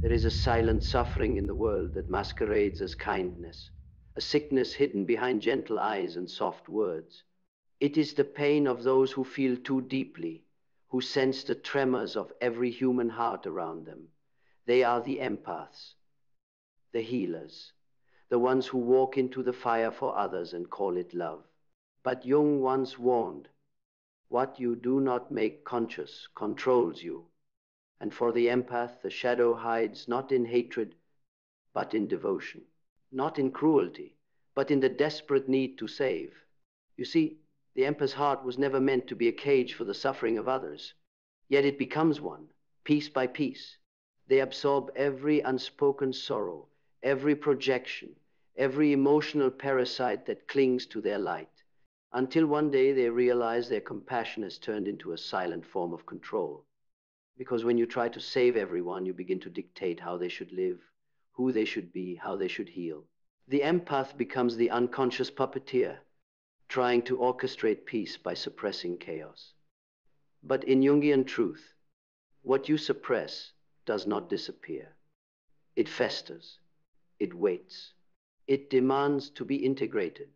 There is a silent suffering in the world that masquerades as kindness, a sickness hidden behind gentle eyes and soft words. It is the pain of those who feel too deeply, who sense the tremors of every human heart around them. They are the empaths, the healers, the ones who walk into the fire for others and call it love. But Jung once warned, what you do not make conscious controls you. And for the empath, the shadow hides not in hatred, but in devotion, not in cruelty, but in the desperate need to save. You see, the empath's heart was never meant to be a cage for the suffering of others, yet it becomes one, piece by piece. They absorb every unspoken sorrow, every projection, every emotional parasite that clings to their light, until one day they realize their compassion has turned into a silent form of control. Because when you try to save everyone, you begin to dictate how they should live, who they should be, how they should heal. The empath becomes the unconscious puppeteer, trying to orchestrate peace by suppressing chaos. But in Jungian truth, what you suppress does not disappear. It festers, it waits, it demands to be integrated.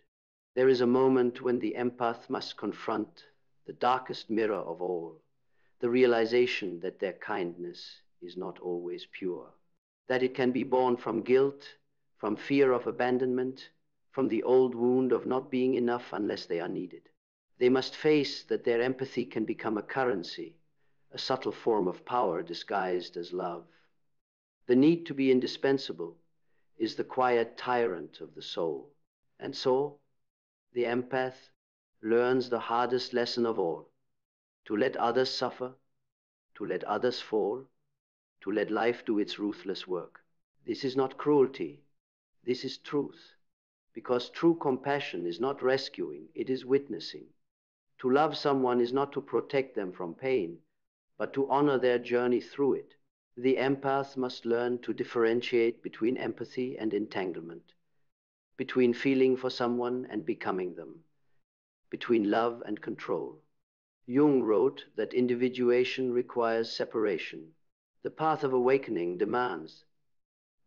There is a moment when the empath must confront the darkest mirror of all, the realization that their kindness is not always pure, that it can be born from guilt, from fear of abandonment, from the old wound of not being enough unless they are needed. They must face that their empathy can become a currency, a subtle form of power disguised as love. The need to be indispensable is the quiet tyrant of the soul. And so, the empath learns the hardest lesson of all: to let others suffer, to let others fall, to let life do its ruthless work. This is not cruelty, this is truth, because true compassion is not rescuing, it is witnessing. To love someone is not to protect them from pain, but to honor their journey through it. The empath must learn to differentiate between empathy and entanglement, between feeling for someone and becoming them, between love and control. Jung wrote that individuation requires separation. The path of awakening demands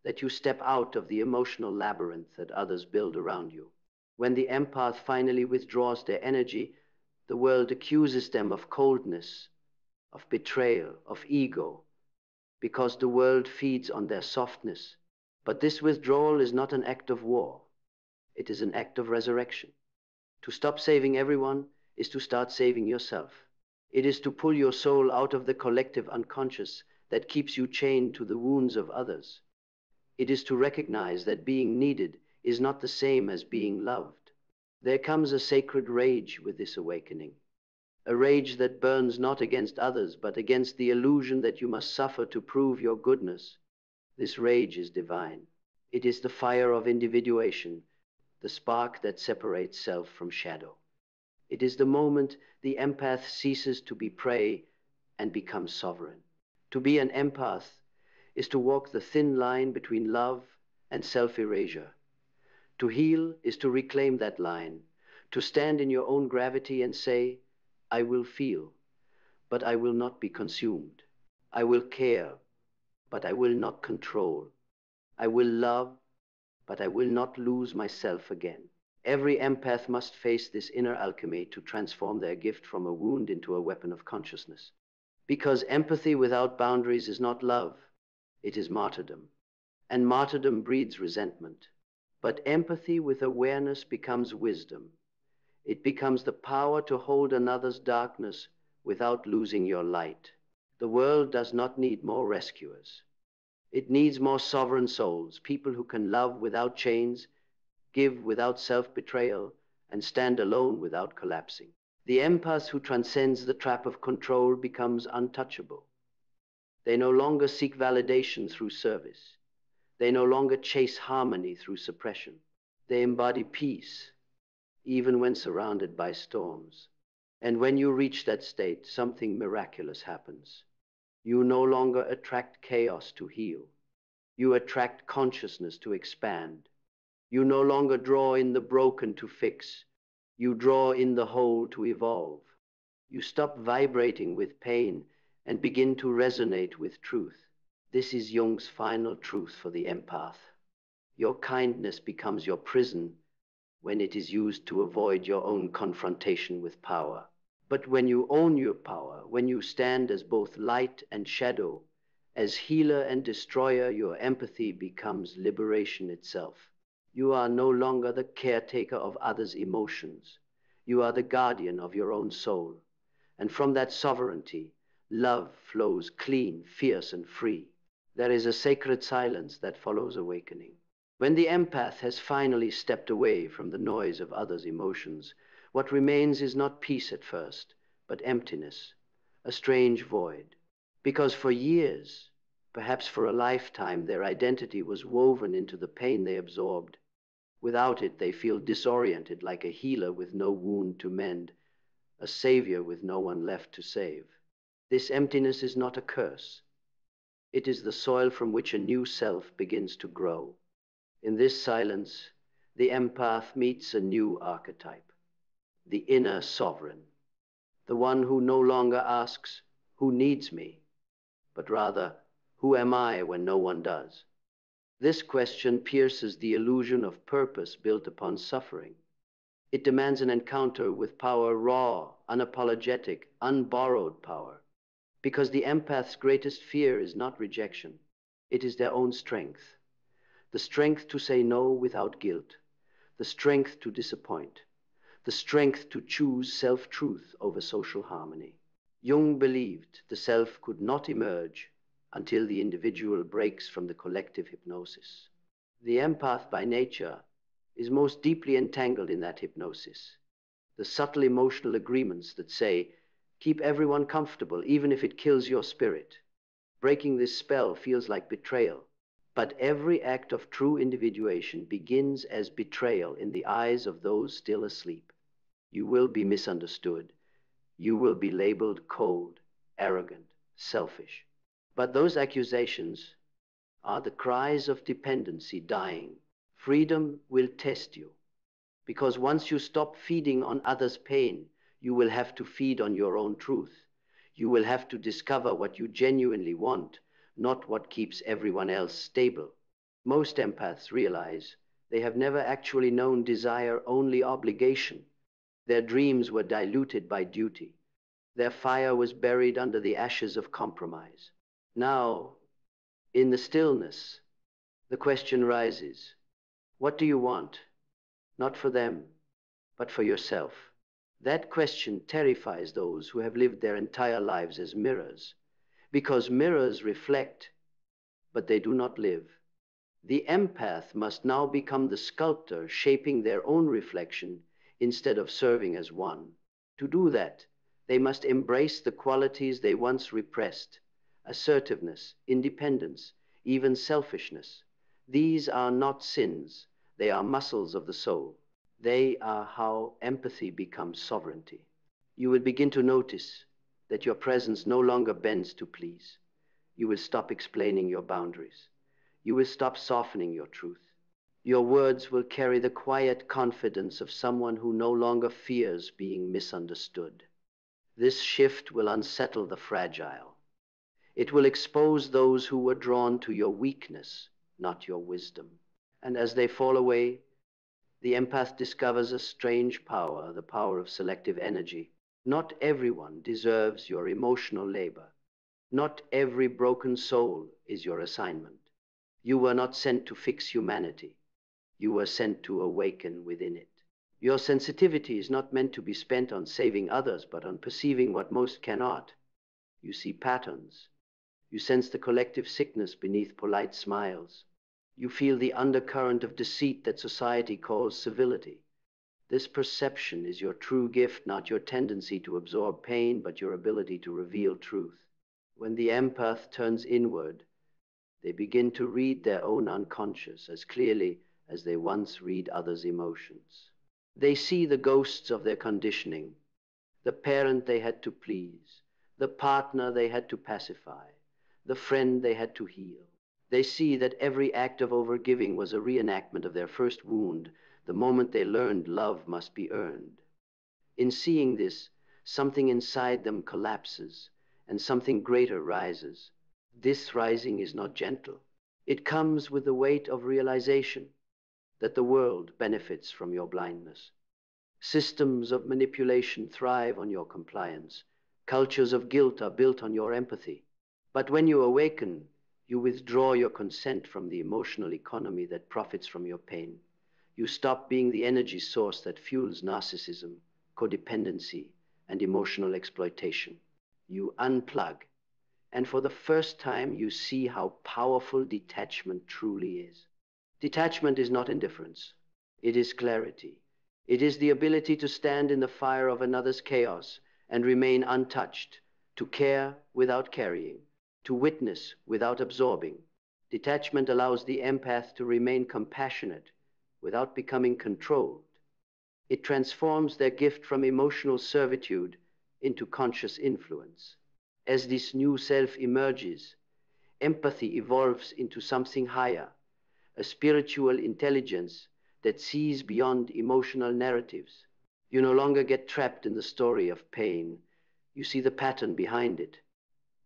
that you step out of the emotional labyrinth that others build around you. When the empath finally withdraws their energy, the world accuses them of coldness, of betrayal, of ego, because the world feeds on their softness. But this withdrawal is not an act of war. It is an act of resurrection. To stop saving everyone is to start saving yourself. It is to pull your soul out of the collective unconscious that keeps you chained to the wounds of others. It is to recognize that being needed is not the same as being loved. There comes a sacred rage with this awakening, a rage that burns not against others, but against the illusion that you must suffer to prove your goodness. This rage is divine. It is the fire of individuation, the spark that separates self from shadow. It is the moment the empath ceases to be prey and becomes sovereign. To be an empath is to walk the thin line between love and self-erasure. To heal is to reclaim that line, to stand in your own gravity and say, I will feel, but I will not be consumed. I will care, but I will not control. I will love, but I will not lose myself again. Every empath must face this inner alchemy to transform their gift from a wound into a weapon of consciousness. Because empathy without boundaries is not love, it is martyrdom. And martyrdom breeds resentment. But empathy with awareness becomes wisdom. It becomes the power to hold another's darkness without losing your light. The world does not need more rescuers. It needs more sovereign souls, people who can love without chains, give without self-betrayal, and stand alone without collapsing. The empath who transcends the trap of control becomes untouchable. They no longer seek validation through service. They no longer chase harmony through suppression. They embody peace, even when surrounded by storms. And when you reach that state, something miraculous happens. You no longer attract chaos to heal. You attract consciousness to expand. You no longer draw in the broken to fix. You draw in the whole to evolve. You stop vibrating with pain and begin to resonate with truth. This is Jung's final truth for the empath. Your kindness becomes your prison when it is used to avoid your own confrontation with power. But when you own your power, when you stand as both light and shadow, as healer and destroyer, your empathy becomes liberation itself. You are no longer the caretaker of others' emotions. You are the guardian of your own soul. And from that sovereignty, love flows clean, fierce, and free. There is a sacred silence that follows awakening. When the empath has finally stepped away from the noise of others' emotions, what remains is not peace at first, but emptiness, a strange void. Because for years, perhaps for a lifetime, their identity was woven into the pain they absorbed. Without it, they feel disoriented, like a healer with no wound to mend, a savior with no one left to save. This emptiness is not a curse. It is the soil from which a new self begins to grow. In this silence, the empath meets a new archetype, the inner sovereign, the one who no longer asks, "Who needs me?" but rather, "Who am I when no one does?" This question pierces the illusion of purpose built upon suffering. It demands an encounter with power, raw, unapologetic, unborrowed power. Because the empath's greatest fear is not rejection, it is their own strength. The strength to say no without guilt, the strength to disappoint, the strength to choose self-truth over social harmony. Jung believed the self could not emerge until the individual breaks from the collective hypnosis. The empath by nature is most deeply entangled in that hypnosis. The subtle emotional agreements that say, "Keep everyone comfortable even if it kills your spirit." Breaking this spell feels like betrayal. But every act of true individuation begins as betrayal in the eyes of those still asleep. You will be misunderstood. You will be labeled cold, arrogant, selfish. But those accusations are the cries of dependency dying. Freedom will test you, because once you stop feeding on others' pain, you will have to feed on your own truth. You will have to discover what you genuinely want, not what keeps everyone else stable. Most empaths realize they have never actually known desire, only obligation. Their dreams were diluted by duty. Their fire was buried under the ashes of compromise. Now, in the stillness, the question rises, what do you want? Not for them, but for yourself. That question terrifies those who have lived their entire lives as mirrors, because mirrors reflect, but they do not live. The empath must now become the sculptor shaping their own reflection instead of serving as one. To do that, they must embrace the qualities they once repressed: assertiveness, independence, even selfishness. These are not sins, they are muscles of the soul. They are how empathy becomes sovereignty. You will begin to notice that your presence no longer bends to please. You will stop explaining your boundaries. You will stop softening your truth. Your words will carry the quiet confidence of someone who no longer fears being misunderstood. This shift will unsettle the fragile. It will expose those who were drawn to your weakness, not your wisdom. And as they fall away, the empath discovers a strange power, the power of selective energy. Not everyone deserves your emotional labor. Not every broken soul is your assignment. You were not sent to fix humanity. You were sent to awaken within it. Your sensitivity is not meant to be spent on saving others, but on perceiving what most cannot. You see patterns. You sense the collective sickness beneath polite smiles. You feel the undercurrent of deceit that society calls civility. This perception is your true gift, not your tendency to absorb pain, but your ability to reveal truth. When the empath turns inward, they begin to read their own unconscious as clearly as they once read others' emotions. They see the ghosts of their conditioning, the parent they had to please, the partner they had to pacify, the friend they had to heal. They see that every act of overgiving was a reenactment of their first wound, the moment they learned love must be earned. In seeing this, something inside them collapses, and something greater rises. This rising is not gentle. It comes with the weight of realization that the world benefits from your blindness. Systems of manipulation thrive on your compliance. Cultures of guilt are built on your empathy. But when you awaken, you withdraw your consent from the emotional economy that profits from your pain. You stop being the energy source that fuels narcissism, codependency, and emotional exploitation. You unplug, and for the first time, you see how powerful detachment truly is. Detachment is not indifference, it is clarity. It is the ability to stand in the fire of another's chaos and remain untouched, to care without carrying, to witness without absorbing. Detachment allows the empath to remain compassionate without becoming controlled. It transforms their gift from emotional servitude into conscious influence. As this new self emerges, empathy evolves into something higher, a spiritual intelligence that sees beyond emotional narratives. You no longer get trapped in the story of pain. You see the pattern behind it.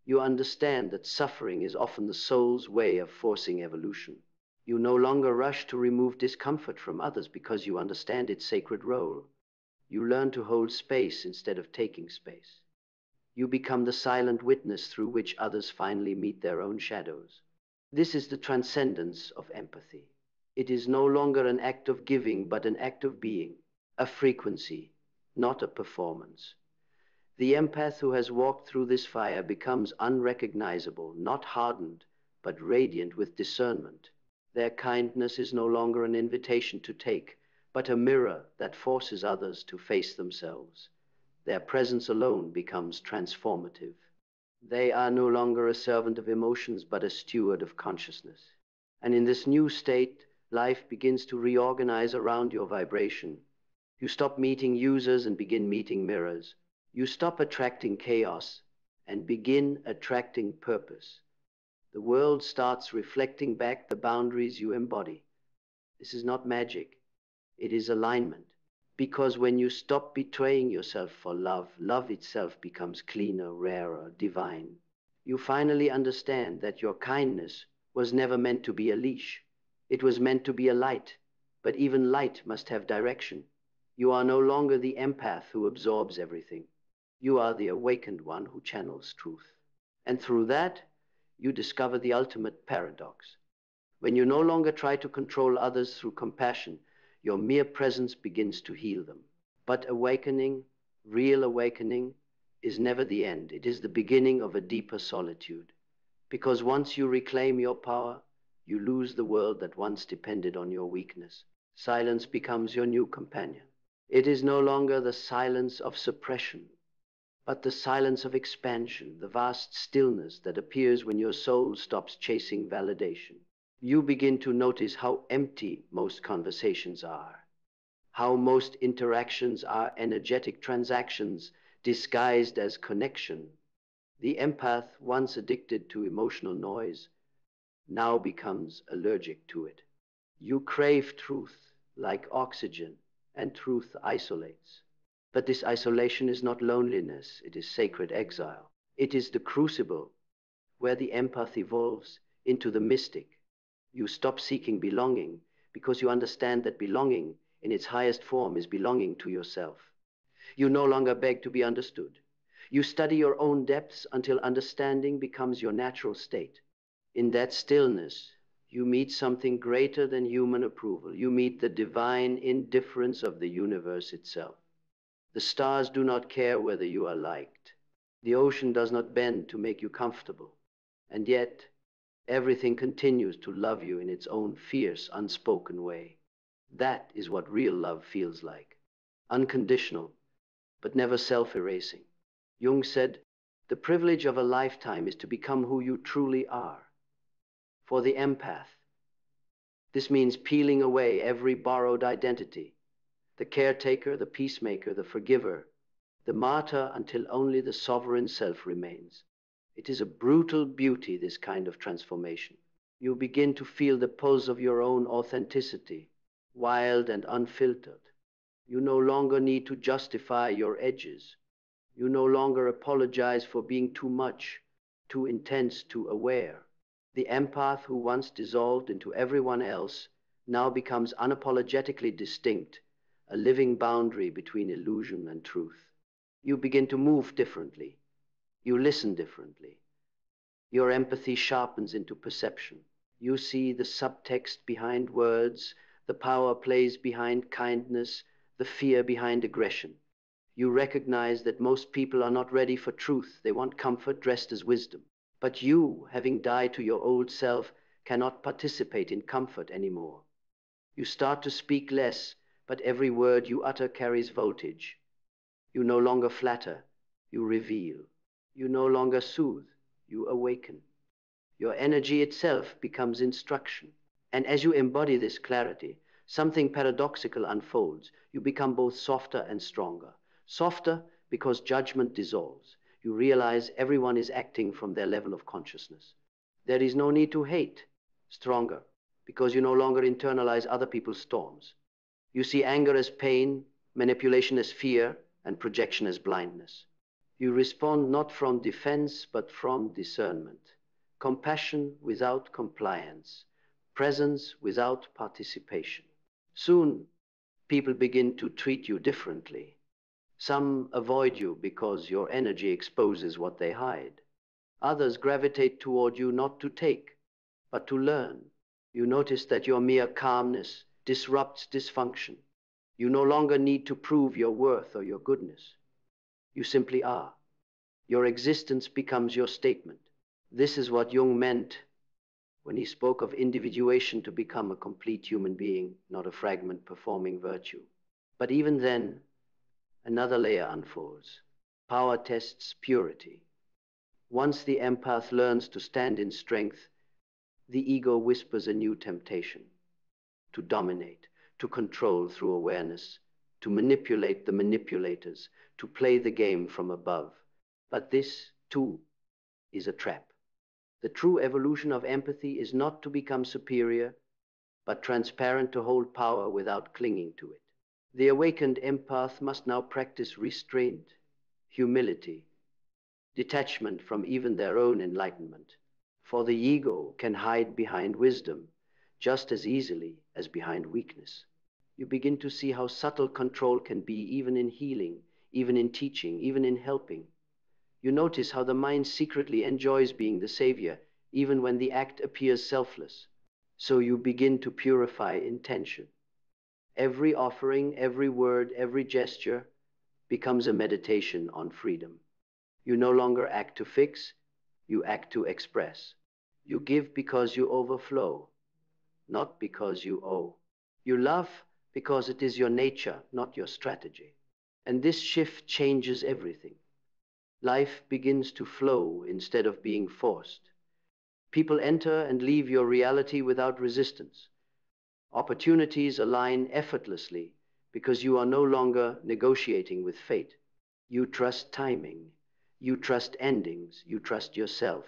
You understand that suffering is often the soul's way of forcing evolution. You no longer rush to remove discomfort from others because you understand its sacred role. You learn to hold space instead of taking space. You become the silent witness through which others finally meet their own shadows. This is the transcendence of empathy. It is no longer an act of giving, but an act of being, a frequency, not a performance. The empath who has walked through this fire becomes unrecognizable, not hardened, but radiant with discernment. Their kindness is no longer an invitation to take, but a mirror that forces others to face themselves. Their presence alone becomes transformative. They are no longer a servant of emotions, but a steward of consciousness. And in this new state, life begins to reorganize around your vibration. You stop meeting users and begin meeting mirrors. You stop attracting chaos and begin attracting purpose. The world starts reflecting back the boundaries you embody. This is not magic, it is alignment. Because when you stop betraying yourself for love, love itself becomes cleaner, rarer, divine. You finally understand that your kindness was never meant to be a leash. It was meant to be a light, but even light must have direction. You are no longer the empath who absorbs everything. You are the awakened one who channels truth. And through that, you discover the ultimate paradox. When you no longer try to control others through compassion, your mere presence begins to heal them. But awakening, real awakening, is never the end. It is the beginning of a deeper solitude. Because once you reclaim your power, you lose the world that once depended on your weakness. Silence becomes your new companion. It is no longer the silence of suppression, but the silence of expansion, the vast stillness that appears when your soul stops chasing validation. You begin to notice how empty most conversations are, how most interactions are energetic transactions disguised as connection. The empath, once addicted to emotional noise, now becomes allergic to it. You crave truth like oxygen, and truth isolates. But this isolation is not loneliness, it is sacred exile. It is the crucible where the empath evolves into the mystic. You stop seeking belonging because you understand that belonging in its highest form is belonging to yourself. You no longer beg to be understood. You study your own depths until understanding becomes your natural state. In that stillness, you meet something greater than human approval. You meet the divine indifference of the universe itself. The stars do not care whether you are liked. The ocean does not bend to make you comfortable. And yet, everything continues to love you in its own fierce, unspoken way. That is what real love feels like. Unconditional, but never self-erasing. Jung said, "The privilege of a lifetime is to become who you truly are." For the empath, this means peeling away every borrowed identity, the caretaker, the peacemaker, the forgiver, the martyr, until only the sovereign self remains. It is a brutal beauty, this kind of transformation. You begin to feel the pulse of your own authenticity, wild and unfiltered. You no longer need to justify your edges. You no longer apologize for being too much, too intense, too aware. The empath who once dissolved into everyone else now becomes unapologetically distinct, a living boundary between illusion and truth. You begin to move differently. You listen differently. Your empathy sharpens into perception. You see the subtext behind words, the power plays behind kindness, the fear behind aggression. You recognize that most people are not ready for truth. They want comfort dressed as wisdom. But you, having died to your old self, cannot participate in comfort anymore. You start to speak less, but every word you utter carries voltage. You no longer flatter, you reveal. You no longer soothe, you awaken. Your energy itself becomes instruction. And as you embody this clarity, something paradoxical unfolds. You become both softer and stronger. Softer because judgment dissolves. You realize everyone is acting from their level of consciousness. There is no need to hate. Stronger because you no longer internalize other people's storms. You see anger as pain, manipulation as fear, and projection as blindness. You respond not from defense, but from discernment. Compassion without compliance. Presence without participation. Soon, people begin to treat you differently. Some avoid you because your energy exposes what they hide. Others gravitate toward you not to take, but to learn. You notice that your mere calmness disrupts dysfunction. You no longer need to prove your worth or your goodness. You simply are. Your existence becomes your statement. This is what Jung meant when he spoke of individuation, to become a complete human being, not a fragment performing virtue. But even then, another layer unfolds. Power tests purity. Once the empath learns to stand in strength, the ego whispers a new temptation: to dominate, to control through awareness, to manipulate the manipulators, to play the game from above. But this, too, is a trap. The true evolution of empathy is not to become superior, but transparent, to hold power without clinging to it. The awakened empath must now practice restraint, humility, detachment from even their own enlightenment. For the ego can hide behind wisdom just as easily as behind weakness. You begin to see how subtle control can be, even in healing, even in teaching, even in helping. You notice how the mind secretly enjoys being the savior, even when the act appears selfless. So you begin to purify intention. Every offering, every word, every gesture becomes a meditation on freedom. You no longer act to fix, you act to express. You give because you overflow, not because you owe. You love because it is your nature, not your strategy. And this shift changes everything. Life begins to flow instead of being forced. People enter and leave your reality without resistance. Opportunities align effortlessly because you are no longer negotiating with fate. You trust timing. You trust endings. You trust yourself.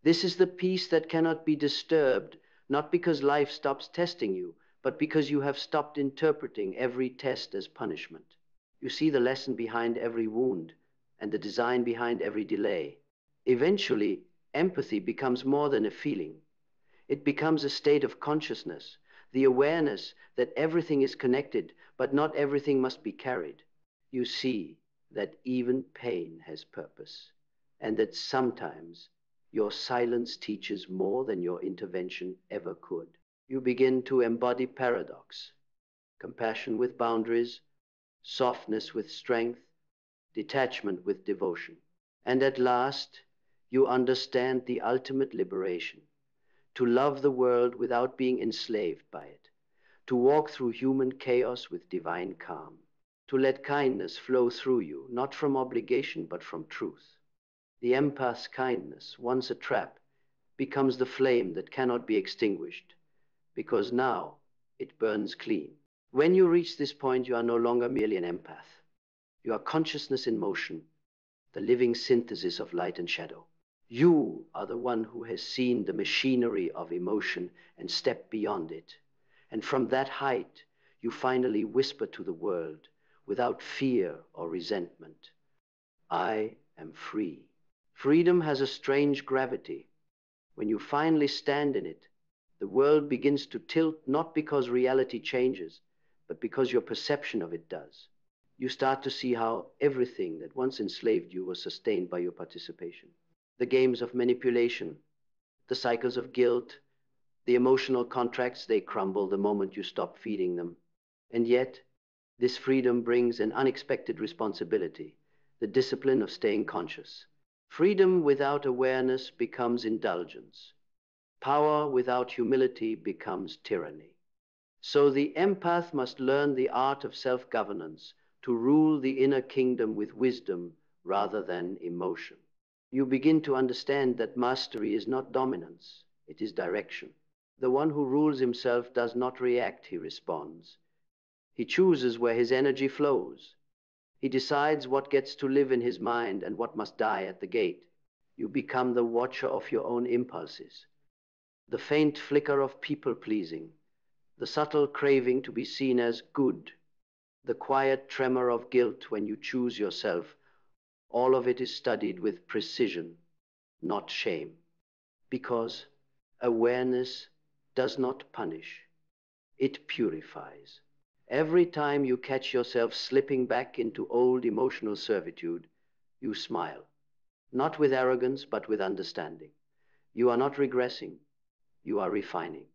This is the peace that cannot be disturbed, not because life stops testing you, but because you have stopped interpreting every test as punishment. You see the lesson behind every wound and the design behind every delay. Eventually, empathy becomes more than a feeling. It becomes a state of consciousness, the awareness that everything is connected, but not everything must be carried. You see that even pain has purpose, and that sometimes your silence teaches more than your intervention ever could. You begin to embody paradox: compassion with boundaries, softness with strength, detachment with devotion. And at last, you understand the ultimate liberation: to love the world without being enslaved by it, to walk through human chaos with divine calm, to let kindness flow through you, not from obligation, but from truth. The empath's kindness, once a trap, becomes the flame that cannot be extinguished, because now it burns clean. When you reach this point, you are no longer merely an empath. You are consciousness in motion, the living synthesis of light and shadow. You are the one who has seen the machinery of emotion and stepped beyond it. And from that height, you finally whisper to the world, without fear or resentment: I am free. Freedom has a strange gravity. When you finally stand in it, the world begins to tilt not because reality changes, but because your perception of it does. You start to see how everything that once enslaved you was sustained by your participation. The games of manipulation, the cycles of guilt, the emotional contracts, they crumble the moment you stop feeding them. And yet, this freedom brings an unexpected responsibility, the discipline of staying conscious. Freedom without awareness becomes indulgence. Power without humility becomes tyranny. So the empath must learn the art of self-governance to rule the inner kingdom with wisdom rather than emotion. You begin to understand that mastery is not dominance, it is direction. The one who rules himself does not react, he responds. He chooses where his energy flows. He decides what gets to live in his mind and what must die at the gate. You become the watcher of your own impulses. The faint flicker of people-pleasing, the subtle craving to be seen as good, the quiet tremor of guilt when you choose yourself, all of it is studied with precision, not shame. Because awareness does not punish, it purifies. Every time you catch yourself slipping back into old emotional servitude, you smile, not with arrogance, but with understanding. You are not regressing, you are refining.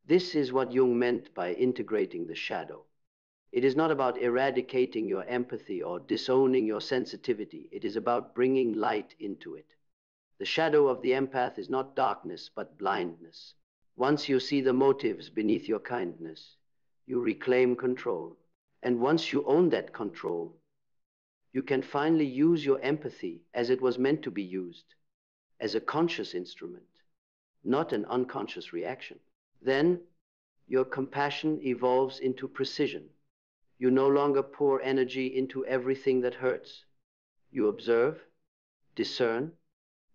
This is what Jung meant by integrating the shadow. It is not about eradicating your empathy or disowning your sensitivity. It is about bringing light into it. The shadow of the empath is not darkness, but blindness. Once you see the motives beneath your kindness, you reclaim control. And once you own that control, you can finally use your empathy as it was meant to be used, as a conscious instrument, not an unconscious reaction. Then your compassion evolves into precision. You no longer pour energy into everything that hurts. You observe, discern,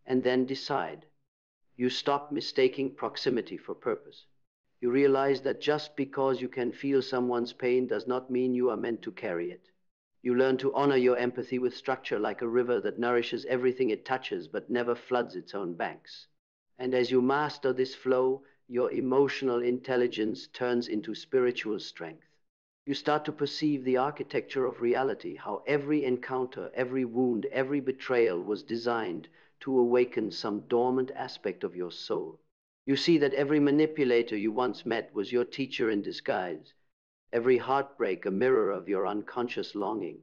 and then decide. You stop mistaking proximity for purpose. You realize that just because you can feel someone's pain does not mean you are meant to carry it. You learn to honor your empathy with structure, like a river that nourishes everything it touches but never floods its own banks. And as you master this flow, your emotional intelligence turns into spiritual strength. You start to perceive the architecture of reality, how every encounter, every wound, every betrayal was designed to awaken some dormant aspect of your soul. You see that every manipulator you once met was your teacher in disguise, every heartbreak a mirror of your unconscious longing.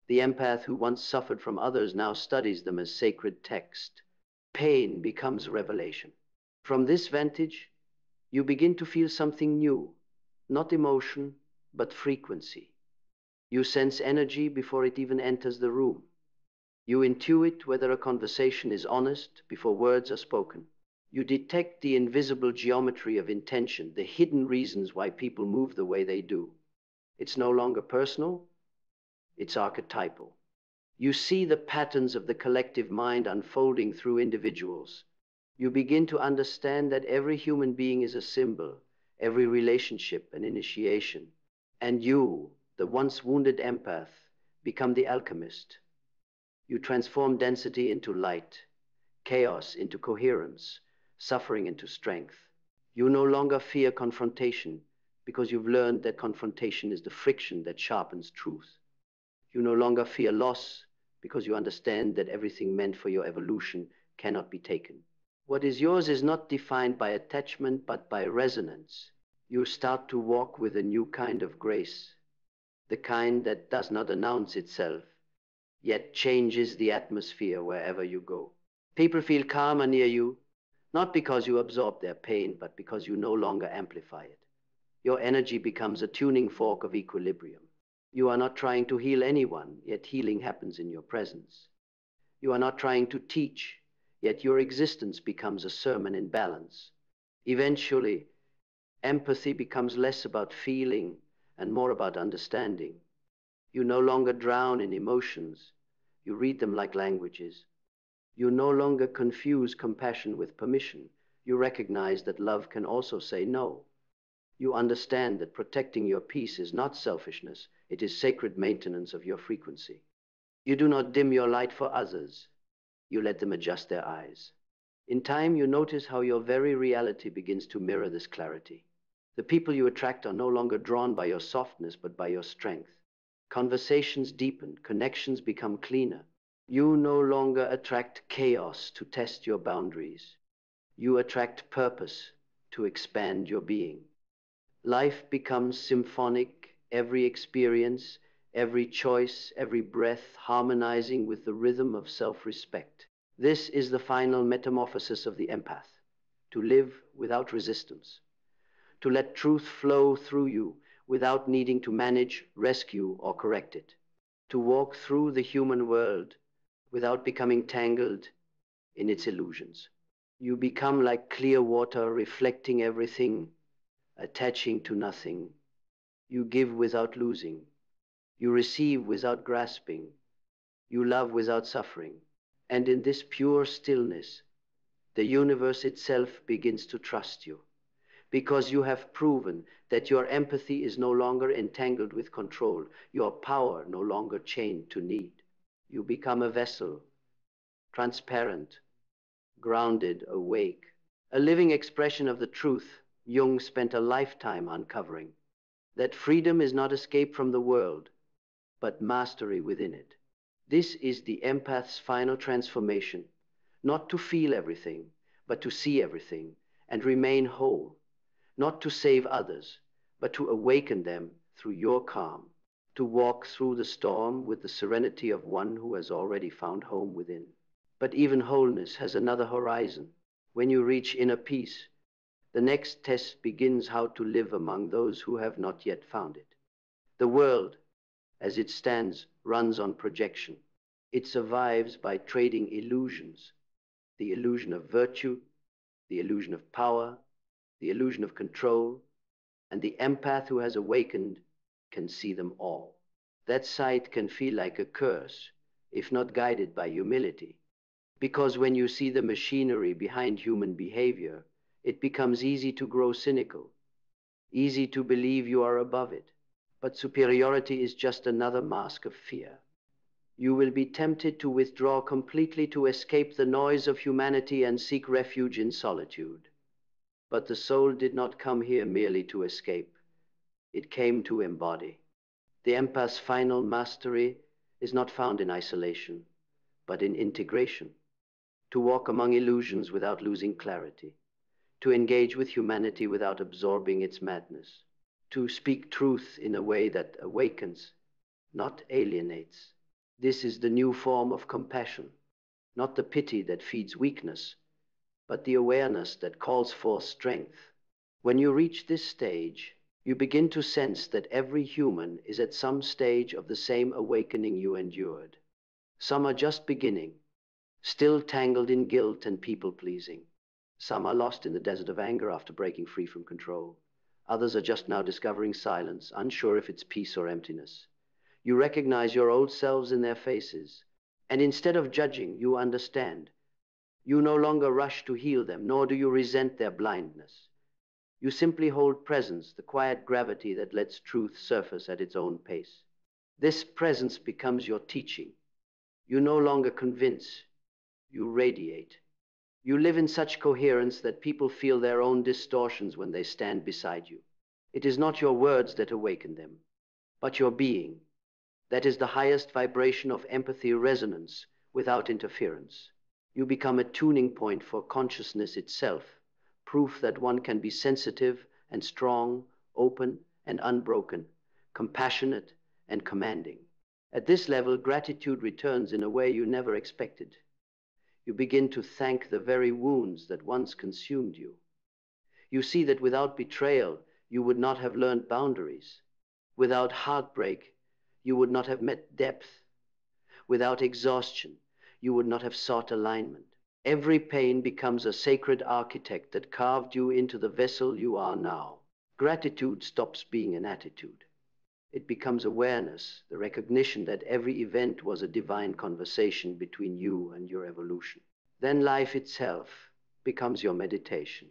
The empath who once suffered from others now studies them as sacred text. Pain becomes revelation. From this vantage, you begin to feel something new, not emotion, but frequency. You sense energy before it even enters the room. You intuit whether a conversation is honest before words are spoken. You detect the invisible geometry of intention, the hidden reasons why people move the way they do. It's no longer personal, it's archetypal. You see the patterns of the collective mind unfolding through individuals. You begin to understand that every human being is a symbol, every relationship an initiation. And you, the once wounded empath, become the alchemist. You transform density into light, chaos into coherence, suffering into strength. You no longer fear confrontation because you've learned that confrontation is the friction that sharpens truth. You no longer fear loss because you understand that everything meant for your evolution cannot be taken. What is yours is not defined by attachment but by resonance. You start to walk with a new kind of grace, the kind that does not announce itself, yet changes the atmosphere wherever you go. People feel calmer near you, not because you absorb their pain, but because you no longer amplify it. Your energy becomes a tuning fork of equilibrium. You are not trying to heal anyone, yet healing happens in your presence. You are not trying to teach, yet your existence becomes a sermon in balance. Eventually, empathy becomes less about feeling and more about understanding. You no longer drown in emotions. You read them like languages. You no longer confuse compassion with permission. You recognize that love can also say no. You understand that protecting your peace is not selfishness. It is sacred maintenance of your frequency. You do not dim your light for others. You let them adjust their eyes. In time, you notice how your very reality begins to mirror this clarity. The people you attract are no longer drawn by your softness, but by your strength. Conversations deepen, connections become cleaner. You no longer attract chaos to test your boundaries. You attract purpose to expand your being. Life becomes symphonic, every experience, every choice, every breath harmonizing with the rhythm of self-respect. This is the final metamorphosis of the empath: to live without resistance, to let truth flow through you without needing to manage, rescue, or correct it, to walk through the human world without becoming tangled in its illusions. You become like clear water, reflecting everything, attaching to nothing. You give without losing. You receive without grasping. You love without suffering. And in this pure stillness, the universe itself begins to trust you, because you have proven that your empathy is no longer entangled with control, your power no longer chained to need. You become a vessel, transparent, grounded, awake, a living expression of the truth Jung spent a lifetime uncovering: that freedom is not escape from the world, but mastery within it. This is the empath's final transformation: not to feel everything, but to see everything and remain whole, not to save others, but to awaken them through your calm, to walk through the storm with the serenity of one who has already found home within. But even wholeness has another horizon. When you reach inner peace, the next test begins: how to live among those who have not yet found it. The world, as it stands, runs on projection. It survives by trading illusions: the illusion of virtue, the illusion of power, the illusion of control, and the empath who has awakened can see them all. That sight can feel like a curse, if not guided by humility, because when you see the machinery behind human behavior, it becomes easy to grow cynical, easy to believe you are above it. But superiority is just another mask of fear. You will be tempted to withdraw completely, to escape the noise of humanity and seek refuge in solitude. But the soul did not come here merely to escape. It came to embody. The empath's final mastery is not found in isolation, but in integration: to walk among illusions without losing clarity, to engage with humanity without absorbing its madness, to speak truth in a way that awakens, not alienates. This is the new form of compassion, not the pity that feeds weakness, but the awareness that calls forth strength. When you reach this stage, you begin to sense that every human is at some stage of the same awakening you endured. Some are just beginning, still tangled in guilt and people-pleasing. Some are lost in the desert of anger after breaking free from control. Others are just now discovering silence, unsure if it's peace or emptiness. You recognize your old selves in their faces, and instead of judging, you understand. You no longer rush to heal them, nor do you resent their blindness. You simply hold presence, the quiet gravity that lets truth surface at its own pace. This presence becomes your teaching. You no longer convince, you radiate. You live in such coherence that people feel their own distortions when they stand beside you. It is not your words that awaken them, but your being. That is the highest vibration of empathy, resonance without interference. You become a tuning point for consciousness itself, proof that one can be sensitive and strong, open and unbroken, compassionate and commanding. At this level, gratitude returns in a way you never expected. You begin to thank the very wounds that once consumed you. You see that without betrayal, you would not have learned boundaries. Without heartbreak, you would not have met depth. Without exhaustion, you would not have sought alignment. Every pain becomes a sacred architect that carved you into the vessel you are now. Gratitude stops being an attitude. It becomes awareness, the recognition that every event was a divine conversation between you and your evolution. Then life itself becomes your meditation.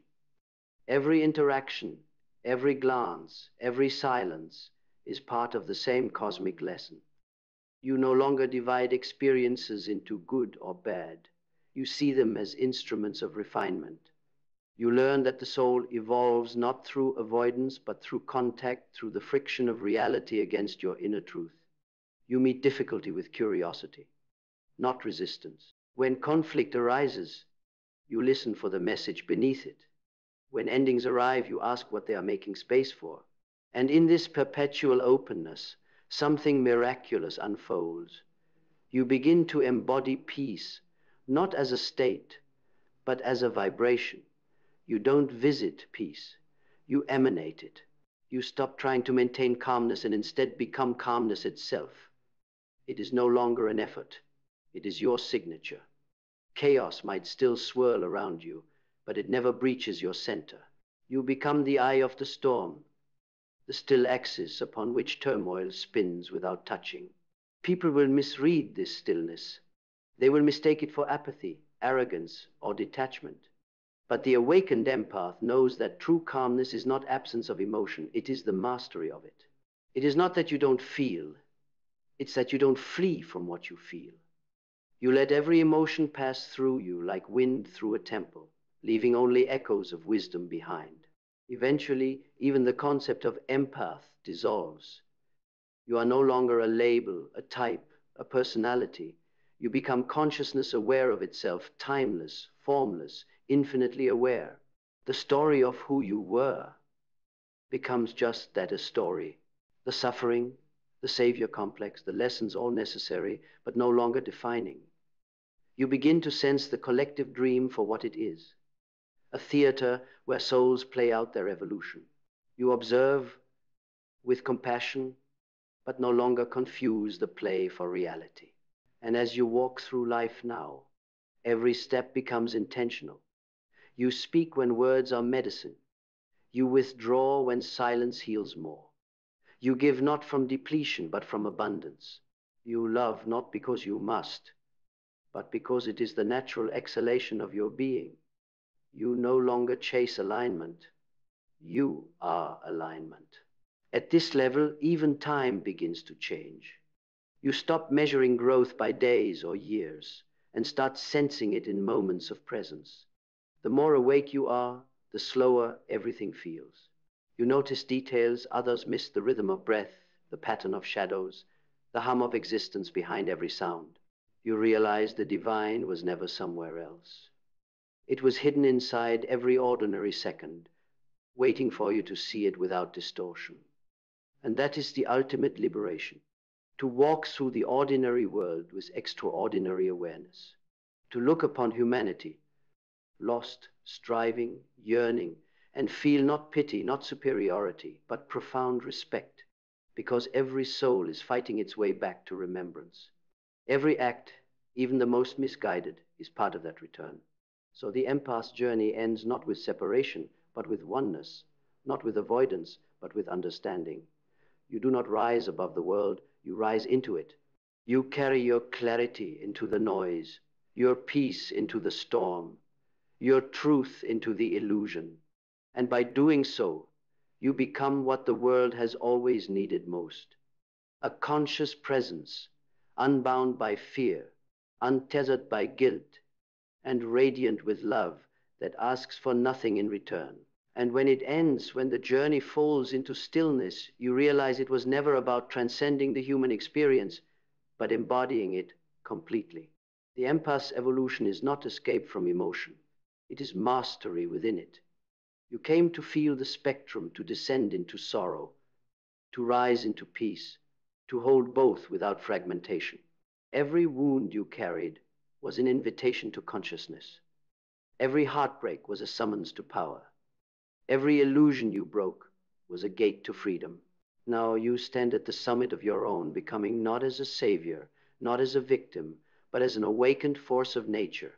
Every interaction, every glance, every silence is part of the same cosmic lesson. You no longer divide experiences into good or bad. You see them as instruments of refinement. You learn that the soul evolves not through avoidance, but through contact, through the friction of reality against your inner truth. You meet difficulty with curiosity, not resistance. When conflict arises, you listen for the message beneath it. When endings arrive, you ask what they are making space for. And in this perpetual openness, something miraculous unfolds. You begin to embody peace, not as a state, but as a vibration. You don't visit peace, you emanate it. You stop trying to maintain calmness and instead become calmness itself. It is no longer an effort, it is your signature. Chaos might still swirl around you, but it never breaches your center. You become the eye of the storm, the still axis upon which turmoil spins without touching. People will misread this stillness. They will mistake it for apathy, arrogance, or detachment. But the awakened empath knows that true calmness is not absence of emotion, it is the mastery of it. It is not that you don't feel, it's that you don't flee from what you feel. You let every emotion pass through you like wind through a temple, leaving only echoes of wisdom behind. Eventually, even the concept of empath dissolves. You are no longer a label, a type, a personality. You become consciousness aware of itself, timeless, formless, infinitely aware. The story of who you were becomes just that, a story. The suffering, the savior complex, the lessons all necessary, but no longer defining. You begin to sense the collective dream for what it is, a theater where souls play out their evolution. You observe with compassion, but no longer confuse the play for reality. And as you walk through life now, every step becomes intentional. You speak when words are medicine. You withdraw when silence heals more. You give not from depletion, but from abundance. You love not because you must, but because it is the natural exhalation of your being. You no longer chase alignment. You are alignment. At this level, even time begins to change. You stop measuring growth by days or years and start sensing it in moments of presence. The more awake you are, the slower everything feels. You notice details others miss: the rhythm of breath, the pattern of shadows, the hum of existence behind every sound. You realize the divine was never somewhere else. It was hidden inside every ordinary second, waiting for you to see it without distortion. And that is the ultimate liberation, to walk through the ordinary world with extraordinary awareness, to look upon humanity, lost, striving, yearning, and feel not pity, not superiority, but profound respect, because every soul is fighting its way back to remembrance. Every act, even the most misguided, is part of that return. So the empath's journey ends not with separation, but with oneness, not with avoidance, but with understanding. You do not rise above the world, you rise into it. You carry your clarity into the noise, your peace into the storm, your truth into the illusion. And by doing so, you become what the world has always needed most: a conscious presence, unbound by fear, untethered by guilt, and radiant with love that asks for nothing in return. And when it ends, when the journey falls into stillness, you realize it was never about transcending the human experience, but embodying it completely. The empath's evolution is not escape from emotion. It is mastery within it. You came to feel the spectrum, to descend into sorrow, to rise into peace, to hold both without fragmentation. Every wound you carried was an invitation to consciousness. Every heartbreak was a summons to power. Every illusion you broke was a gate to freedom. Now you stand at the summit of your own, becoming not as a savior, not as a victim, but as an awakened force of nature.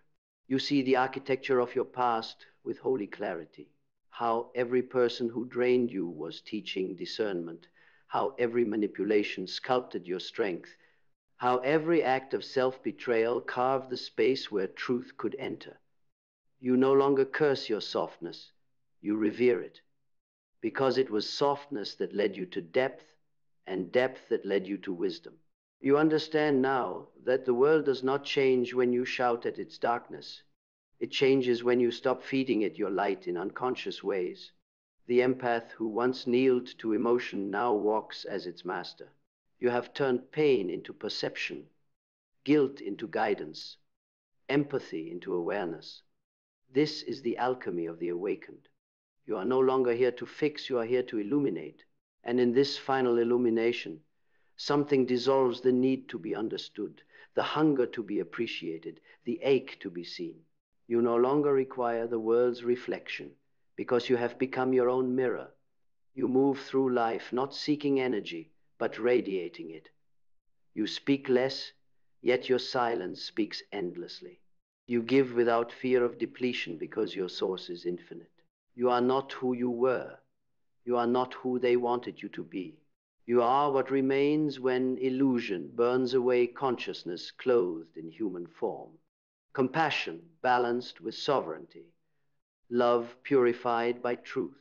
You see the architecture of your past with holy clarity. How every person who drained you was teaching discernment. How every manipulation sculpted your strength. How every act of self-betrayal carved the space where truth could enter. You no longer curse your softness, you revere it, because it was softness that led you to depth, and depth that led you to wisdom. You understand now that the world does not change when you shout at its darkness. It changes when you stop feeding it your light in unconscious ways. The empath who once kneeled to emotion now walks as its master. You have turned pain into perception, guilt into guidance, empathy into awareness. This is the alchemy of the awakened. You are no longer here to fix, you are here to illuminate. And in this final illumination, something dissolves the need to be understood, the hunger to be appreciated, the ache to be seen. You no longer require the world's reflection because you have become your own mirror. You move through life not seeking energy, but radiating it. You speak less, yet your silence speaks endlessly. You give without fear of depletion because your source is infinite. You are not who you were. You are not who they wanted you to be. You are what remains when illusion burns away consciousness clothed in human form. Compassion balanced with sovereignty. Love purified by truth.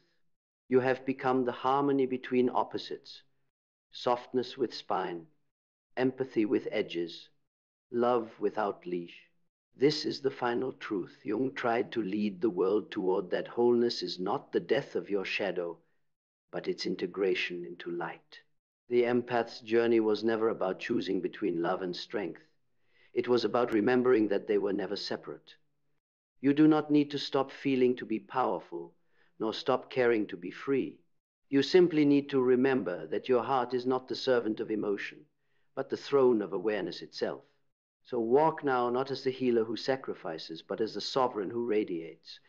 You have become the harmony between opposites. Softness with spine. Empathy with edges. Love without leash. This is the final truth. Jung tried to lead the world toward that wholeness is not the death of your shadow, but its integration into light. The empath's journey was never about choosing between love and strength. It was about remembering that they were never separate. You do not need to stop feeling to be powerful, nor stop caring to be free. You simply need to remember that your heart is not the servant of emotion, but the throne of awareness itself. So walk now not as the healer who sacrifices, but as the sovereign who radiates.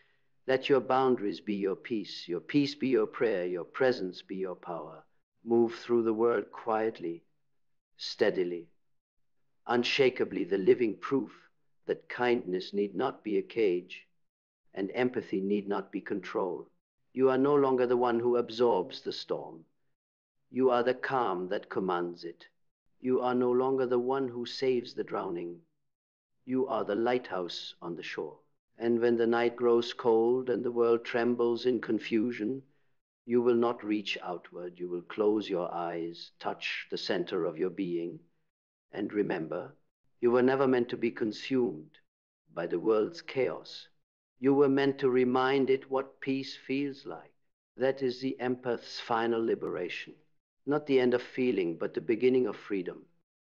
Let your boundaries be your peace be your prayer, your presence be your power. Move through the world quietly, steadily, unshakably, the living proof that kindness need not be a cage and empathy need not be controlled. You are no longer the one who absorbs the storm. You are the calm that commands it. You are no longer the one who saves the drowning. You are the lighthouse on the shore. And when the night grows cold and the world trembles in confusion, you will not reach outward. You will close your eyes, touch the center of your being, and remember, you were never meant to be consumed by the world's chaos. You were meant to remind it what peace feels like. That is the empath's final liberation. Not the end of feeling, but the beginning of freedom.